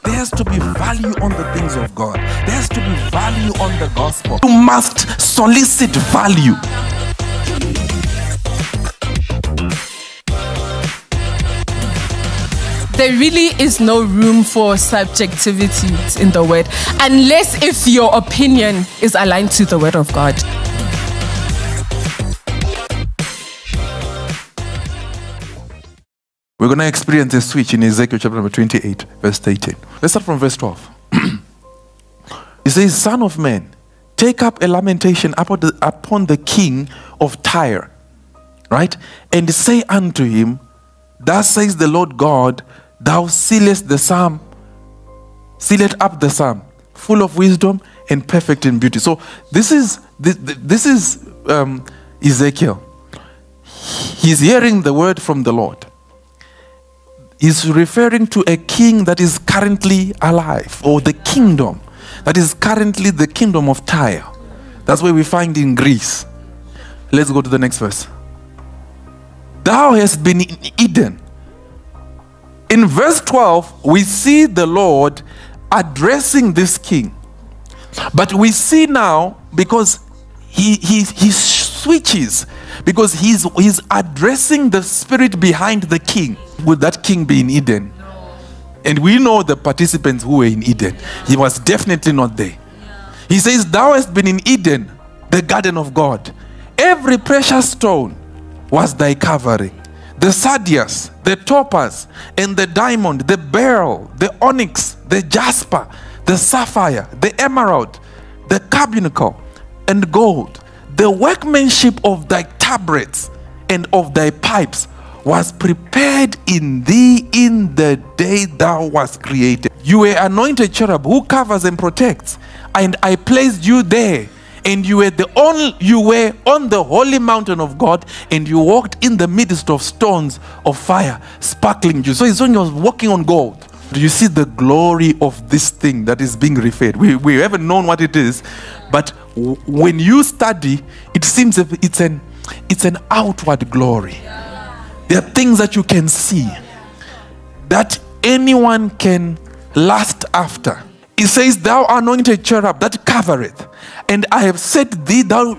There has to be value on the things of God. There has to be value on the gospel. You must solicit value. There really is no room for subjectivity in the word, unless if your opinion is aligned to the word of God. We're going to experience a switch in Ezekiel chapter number 28, verse 18. Let's start from verse 12. It says, Son of man, take up a lamentation upon the king of Tyre, right? And say unto him, Thus says the Lord God, Thou sealest the psalm, seal it up the psalm, full of wisdom and perfect in beauty. So this is Ezekiel. He's hearing the word from the Lord. He's referring to a king that is currently alive, or the kingdom that is currently the kingdom of Tyre. That's where we find in Greece. Let's go to the next verse. Thou hast been in Eden. In verse 12, we see the Lord addressing this king. But we see now, because he switches, because he's addressing the spirit behind the king. Would that king be in Eden? No. And we know the participants who were in Eden. He was definitely not there. He says, Thou hast been in Eden, the garden of God. Every precious stone was thy covering. The sardius, the topaz, and the diamond, the beryl, the onyx, the jasper, the sapphire, the emerald, the carbuncle, and gold. The workmanship of thy tabrets and of thy pipes was prepared in thee in the day thou wast created. You were anointed cherub who covers and protects, and I placed you there. And you were on the holy mountain of God, and you walked in the midst of stones of fire, sparkling dew. So it's when you're walking on gold. Do you see the glory of this thing that is being referred? We haven't known what it is, but when you study, it seems it's an outward glory. There are things that you can see that anyone can lust after. It says, Thou anointed cherub that covereth, and I have set thee, thou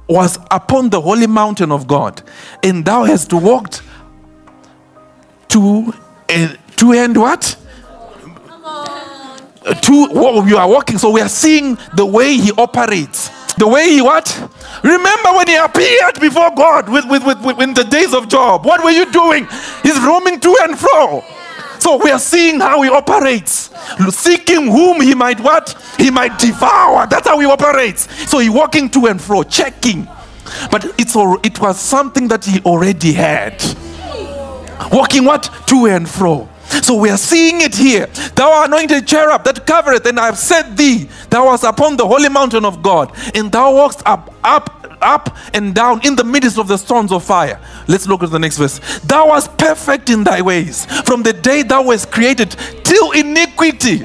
was upon the holy mountain of God, and thou hast walked to and what? You are walking. So we are seeing the way he operates. The way he what? Remember when he appeared before God in the days of Job. What were you doing? He's roaming to and fro. So we are seeing how he operates. Seeking whom he might what? He might devour. That's how he operates. So he walking to and fro, checking. But it was something that he already had. Walking what? To and fro. So we are seeing it here. Thou anointed cherub that covereth, and I have set thee. Thou wast upon the holy mountain of God, and thou walkest up and down in the midst of the stones of fire. Let's look at the next verse. Thou wast perfect in thy ways, from the day thou wast created till iniquity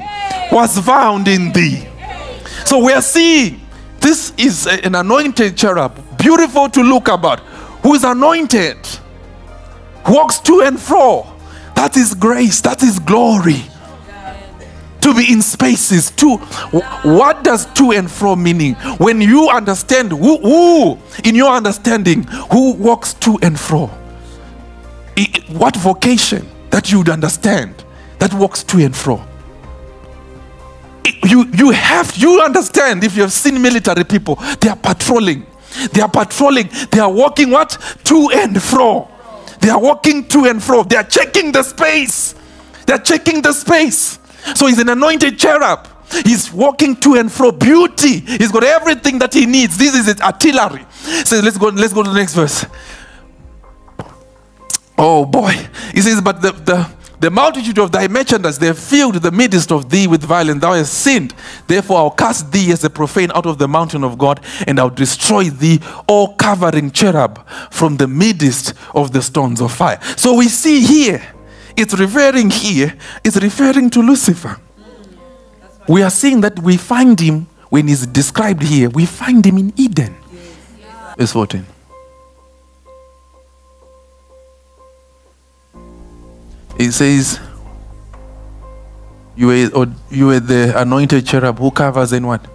was found in thee. So we are seeing this is an anointed cherub, beautiful to look about, who is anointed, walks to and fro. That is grace, that is glory. To be in spaces. What does to and fro meaning? When you understand who in your understanding, who walks to and fro. What vocation that you would understand that walks to and fro. You understand, if you have seen military people, they are patrolling. They are walking what? To and fro. They are walking to and fro. They are checking the space. They are checking the space. So he's an anointed cherub. He's walking to and fro. Beauty. He's got everything that he needs. This is his artillery. So let's go to the next verse. Oh boy. He says, but the multitude of thy merchandise, they have filled the midst of thee with violence. Thou hast sinned. Therefore I'll cast thee as a profane out of the mountain of God, and I'll destroy thee, O covering cherub, from the midst of the stones of fire. So we see here, it's referring to Lucifer. We are seeing that we find him, when he's described here, we find him in Eden. Verse 14. It says, You were the anointed cherub who covers and what?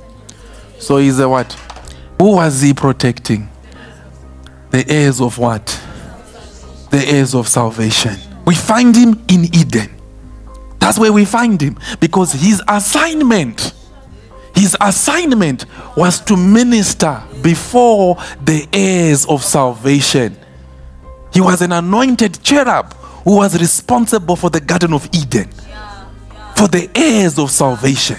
So he's a what? Who was he protecting? The heirs of what? The heirs of salvation. We find him in Eden. That's where we find him, because his assignment was to minister before the heirs of salvation. He was an anointed cherub who was responsible for the Garden of Eden, for the heirs of salvation.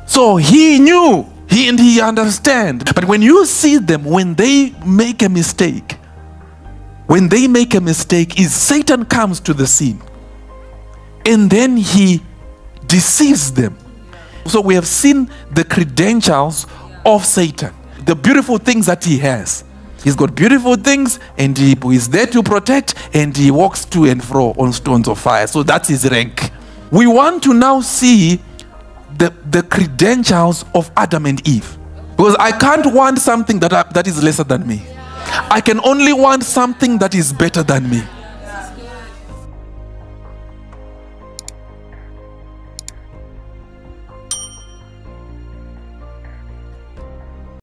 So he knew, he understand. But when you see them, when they make a mistake, is Satan comes to the scene and then he deceives them. So we have seen the credentials of Satan, the beautiful things that he has. He's got beautiful things, and he is there to protect, and he walks to and fro on stones of fire. So that's his rank. We want to now see the credentials of Adam and Eve, because I can't want something that is lesser than me. I can only want something that is better than me.